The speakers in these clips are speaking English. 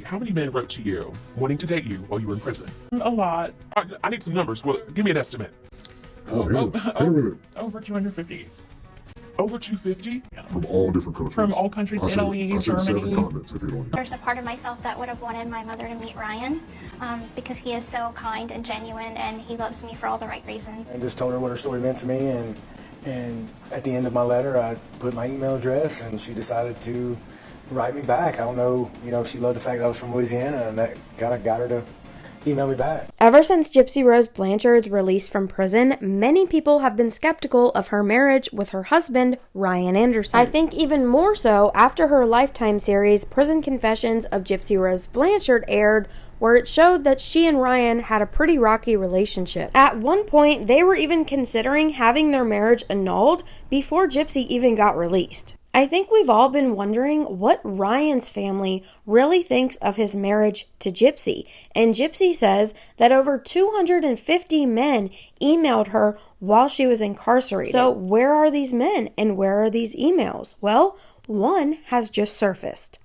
How many men wrote to you wanting to date you while you were in prison? A lot. I need some numbers. Well, give me an estimate. Over 250. Over 250? From all different countries. From all countries, Italy, I said 7 Germany. continents if you don't. There's a part of myself that would have wanted my mother to meet Ryan because he is so kind and genuine and he loves me for all the right reasons. And just told her what her story meant to me, and at the end of my letter I put my email address and she decided to write me back. I don't know, she loved the fact that I was from Louisiana and that kind of got her to email me back. Ever since Gypsy Rose Blanchard's release from prison, many people have been skeptical of her marriage with her husband, Ryan Anderson. I think even more so after her Lifetime series, Prison Confessions of Gypsy Rose Blanchard aired, where it showed that she and Ryan had a pretty rocky relationship. At one point, they were even considering having their marriage annulled before Gypsy even got released. I think we've all been wondering what Ryan's family really thinks of his marriage to Gypsy. And Gypsy says that over 250 men emailed her while she was incarcerated. So where are these men and where are these emails? Well, one has just surfaced.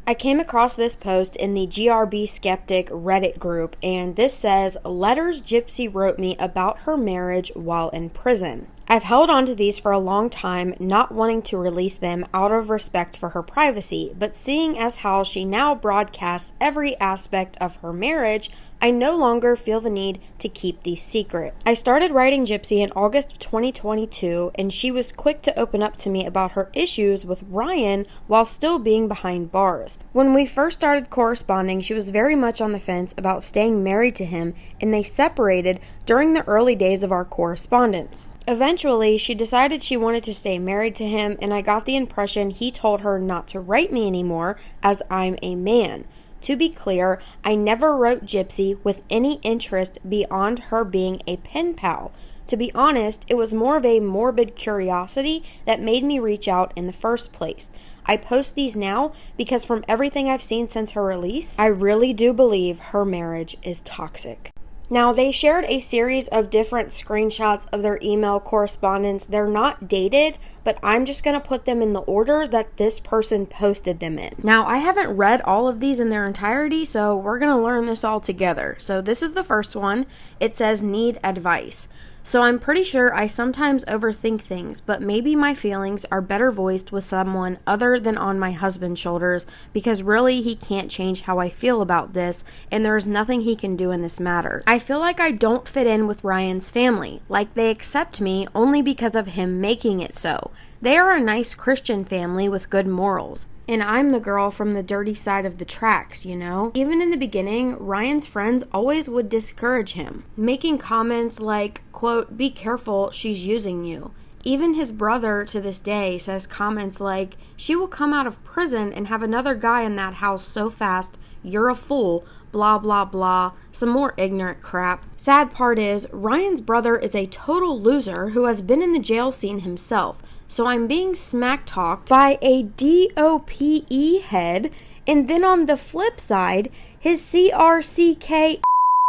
I came across this post in the GRB Skeptic Reddit group, and this says, "Letters Gypsy wrote me about her marriage while in prison." I've held on to these for a long time, not wanting to release them out of respect for her privacy, but seeing as how she now broadcasts every aspect of her marriage, I no longer feel the need to keep these secret. I started writing Gypsy in August of 2022, and she was quick to open up to me about her issues with Ryan while still being behind bars. When we first started corresponding, she was very much on the fence about staying married to him, and they separated during the early days of our correspondence. Eventually, she decided she wanted to stay married to him, and I got the impression he told her not to write me anymore as I'm a man. To be clear, I never wrote Gypsy with any interest beyond her being a pen pal. To be honest, it was more of a morbid curiosity that made me reach out in the first place. I post these now because from everything I've seen since her release, I really do believe her marriage is toxic. Now, they shared a series of different screenshots of their email correspondence. They're not dated, but I'm just going to put them in the order that this person posted them in. Now, I haven't read all of these in their entirety, so we're going to learn this all together. So this is the first one. It says, "Need advice." So I'm pretty sure I sometimes overthink things, but maybe my feelings are better voiced with someone other than on my husband's shoulders, because really he can't change how I feel about this, and there's nothing he can do in this matter. I feel like I don't fit in with Ryan's family, like they accept me only because of him making it so. They are a nice Christian family with good morals. And I'm the girl from the dirty side of the tracks, you know? Even in the beginning, Ryan's friends always would discourage him, making comments like, quote, "Be careful, she's using you." Even his brother to this day says comments like, "She will come out of prison and have another guy in that house so fast, you're a fool," blah, blah, blah, some more ignorant crap. Sad part is, Ryan's brother is a total loser who has been in the jail scene himself, so I'm being smack-talked by a DOPE head, and then on the flip side, his CRCK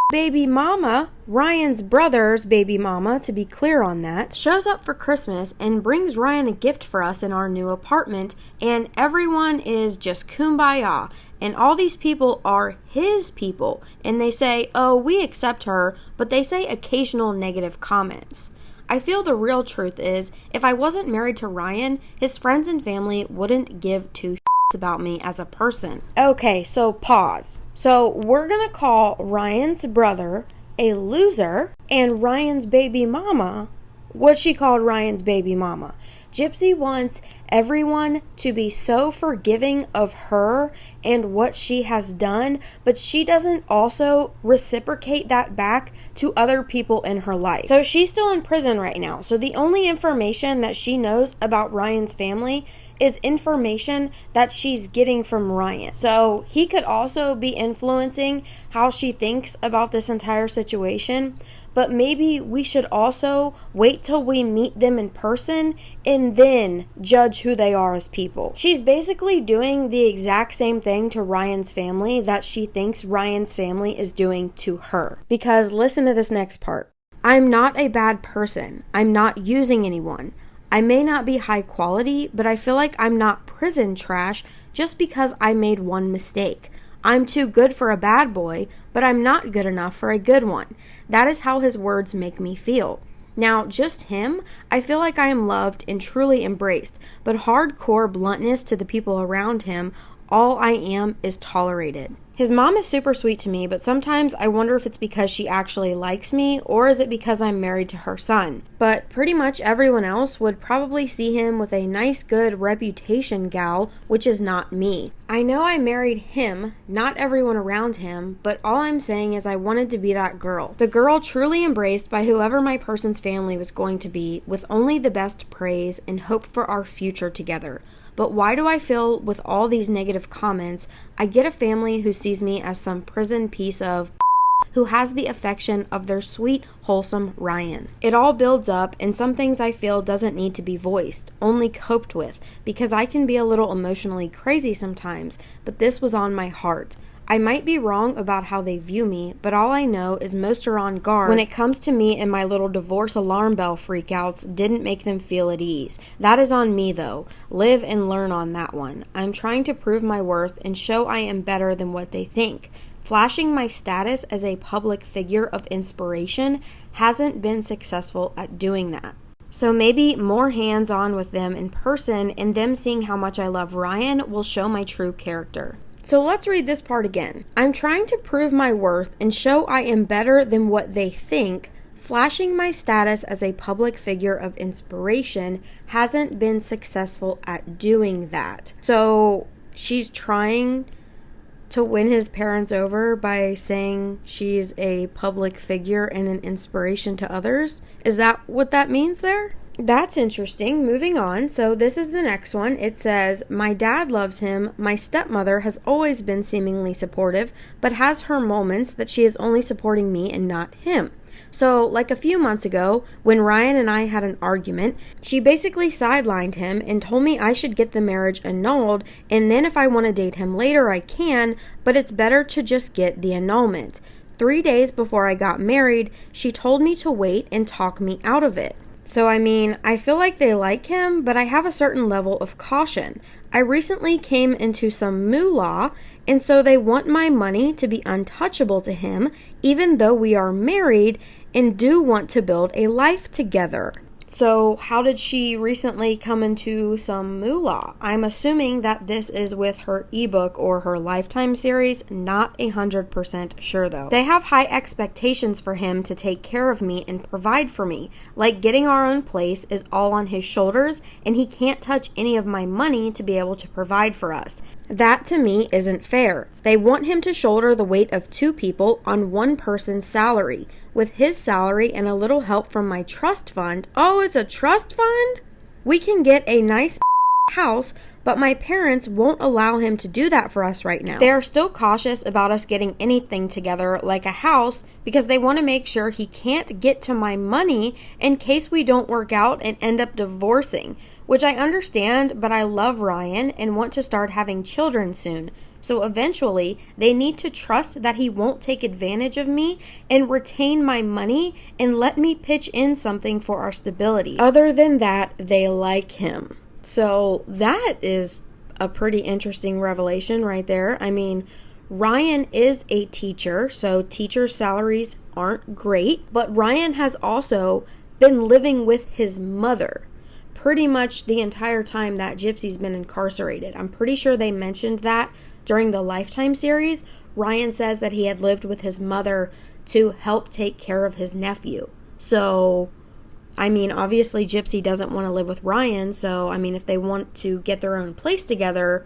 baby mama, Ryan's brother's baby mama, to be clear on that, shows up for Christmas and brings Ryan a gift for us in our new apartment, and everyone is just kumbaya, and all these people are his people, and they say, "Oh, we accept her," but they say occasional negative comments. I feel the real truth is, if I wasn't married to Ryan, his friends and family wouldn't give two shits about me as a person. Okay, so pause. So we're gonna call Ryan's brother a loser, and Ryan's baby mama, what she called Ryan's baby mama. Gypsy wants everyone to be so forgiving of her and what she has done, but she doesn't also reciprocate that back to other people in her life. So she's still in prison right now. So the only information that she knows about Ryan's family is information that she's getting from Ryan. So he could also be influencing how she thinks about this entire situation. But maybe we should also wait till we meet them in person and then judge who they are as people. She's basically doing the exact same thing to Ryan's family that she thinks Ryan's family is doing to her. Because listen to this next part. "I'm not a bad person. I'm not using anyone. I may not be high quality, but I feel like I'm not prison trash just because I made one mistake. I'm too good for a bad boy, but I'm not good enough for a good one. That is how his words make me feel. Now, just him, I feel like I am loved and truly embraced, but hardcore bluntness to the people around him, all I am is tolerated. His mom is super sweet to me, but sometimes I wonder if it's because she actually likes me, or is it because I'm married to her son. But pretty much everyone else would probably see him with a nice, good reputation gal, which is not me. I know I married him, not everyone around him, but all I'm saying is I wanted to be that girl. The girl truly embraced by whoever my person's family was going to be, with only the best praise and hope for our future together. But why do I feel with all these negative comments, I get a family who sees me as some prison piece of who has the affection of their sweet, wholesome Ryan. It all builds up, and some things I feel doesn't need to be voiced, only coped with, because I can be a little emotionally crazy sometimes, but this was on my heart. I might be wrong about how they view me, but all I know is most are on guard when it comes to me, and my little divorce alarm bell freakouts didn't make them feel at ease. That is on me though. Live and learn on that one. I'm trying to prove my worth and show I am better than what they think. Flashing my status as a public figure of inspiration hasn't been successful at doing that. So maybe more hands-on with them in person and them seeing how much I love Ryan will show my true character. So let's read this part again. I'm trying to prove my worth and show I am better than what they think. Flashing my status as a public figure of inspiration hasn't been successful at doing that. So she's trying to win his parents over by saying she's a public figure and an inspiration to others. Is that what that means there? That's interesting. Moving on. So this is the next one. It says, my dad loves him. My stepmother has always been seemingly supportive, but has her moments that she is only supporting me and not him. So like a few months ago, when Ryan and I had an argument, she basically sidelined him and told me I should get the marriage annulled, and then if I want to date him later, I can, but it's better to just get the annulment. 3 days before I got married, she told me to wait and talk me out of it. So, I feel like they like him, but I have a certain level of caution. I recently came into some moolah, and so they want my money to be untouchable to him, even though we are married and do want to build a life together. So how did she recently come into some moolah? I'm assuming that this is with her ebook or her Lifetime series. Not 100% sure though. They have high expectations for him to take care of me and provide for me. Like getting our own place is all on his shoulders, and he can't touch any of my money to be able to provide for us. That to me isn't fair. They want him to shoulder the weight of 2 people on one person's salary. With his salary and a little help from my trust fund. Oh, it's a trust fund? We can get a nice house, but my parents won't allow him to do that for us right now. They are still cautious about us getting anything together like a house because they want to make sure he can't get to my money in case we don't work out and end up divorcing, which I understand, but I love Ryan and want to start having children soon. So eventually, they need to trust that he won't take advantage of me and retain my money and let me pitch in something for our stability. Other than that, they like him. So that is a pretty interesting revelation right there. Ryan is a teacher, so teacher salaries aren't great, but Ryan has also been living with his mother pretty much the entire time that Gypsy's been incarcerated. I'm pretty sure they mentioned that during the Lifetime series. Ryan says that he had lived with his mother to help take care of his nephew. So, obviously Gypsy doesn't want to live with Ryan, so, if they want to get their own place together,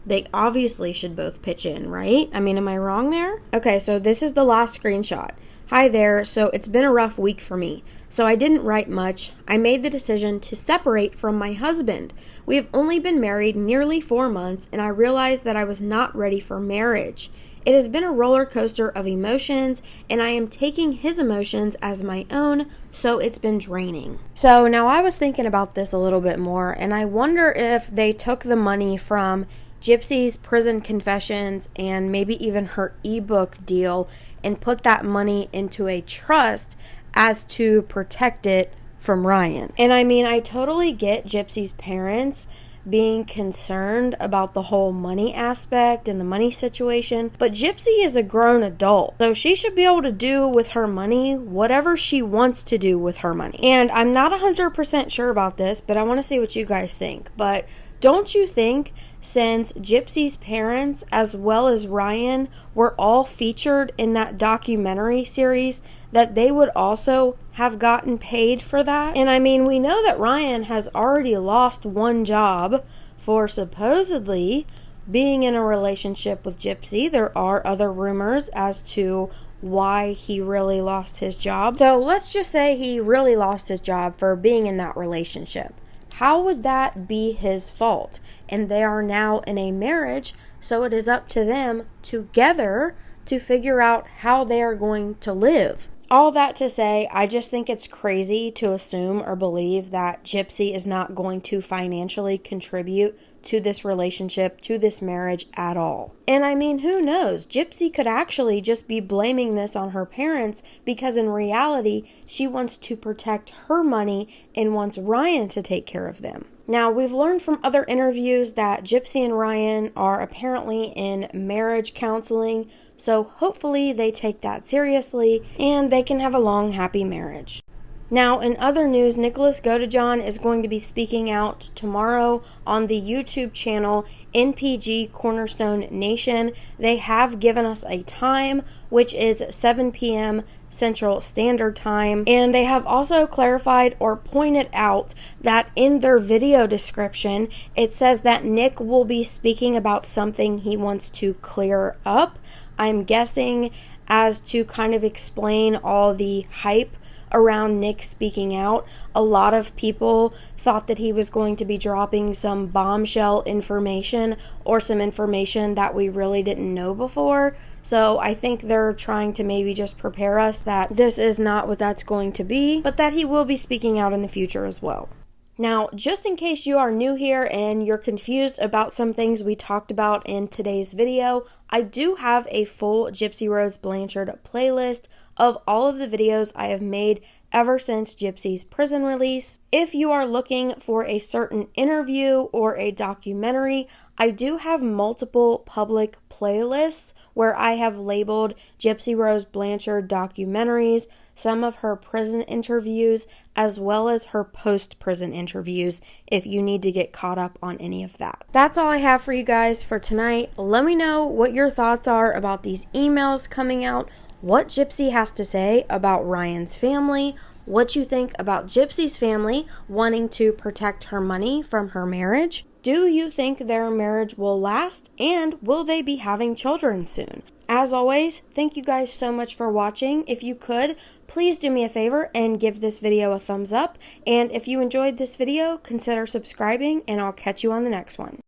they obviously should both pitch in, right? Am I wrong there? Okay, so this is the last screenshot. Hi there, so it's been a rough week for me. So I didn't write much. I made the decision to separate from my husband. We have only been married nearly 4 months, and I realized that I was not ready for marriage. It has been a roller coaster of emotions, and I am taking his emotions as my own, so it's been draining. So now I was thinking about this a little bit more, and I wonder if they took the money from Gypsy's prison confessions and maybe even her ebook deal and put that money into a trust as to protect it from Ryan. And I totally get Gypsy's parents being concerned about the whole money aspect and the money situation, but Gypsy is a grown adult, so she should be able to do with her money whatever she wants to do with her money. And I'm not 100% sure about this, but I want to see what you guys think. But don't you think, since Gypsy's parents as well as Ryan were all featured in that documentary series, that they would also have gotten paid for that? And I mean, we know that Ryan has already lost one job for supposedly being in a relationship with Gypsy. There are other rumors as to why he really lost his job. So let's just say he really lost his job for being in that relationship. How would that be his fault? And they are now in a marriage, so it is up to them together to figure out how they are going to live. All that to say, I just think it's crazy to assume or believe that Gypsy is not going to financially contribute to this relationship, to this marriage at all. And I mean, who knows? Gypsy could actually just be blaming this on her parents, because in reality, she wants to protect her money and wants Ryan to take care of them. Now, we've learned from other interviews that Gypsy and Ryan are apparently in marriage counseling, so hopefully they take that seriously and they can have a long, happy marriage. Now, in other news, Nicholas Godejohn is going to be speaking out tomorrow on the YouTube channel NPG Cornerstone Nation. They have given us a time, which is 7 p.m. Central Standard Time. And they have also clarified or pointed out that in their video description, it says that Nick will be speaking about something he wants to clear up. I'm guessing as to kind of explain all the hype around Nick speaking out. A lot of people thought that he was going to be dropping some bombshell information or some information that we really didn't know before. So I think they're trying to maybe just prepare us that this is not what that's going to be, but that he will be speaking out in the future as well. Now, just in case you are new here and you're confused about some things we talked about in today's video, I do have a full Gypsy Rose Blanchard playlist of all of the videos I have made ever since Gypsy's prison release. If you are looking for a certain interview or a documentary, I do have multiple public playlists where I have labeled Gypsy Rose Blanchard documentaries, some of her prison interviews, as well as her post-prison interviews if you need to get caught up on any of that. That's all I have for you guys for tonight. Let me know what your thoughts are about these emails coming out, what Gypsy has to say about Ryan's family, what you think about Gypsy's family wanting to protect her money from her marriage. Do you think their marriage will last, and will they be having children soon? As always, thank you guys so much for watching. If you could, please do me a favor and give this video a thumbs up. And if you enjoyed this video, consider subscribing, and I'll catch you on the next one.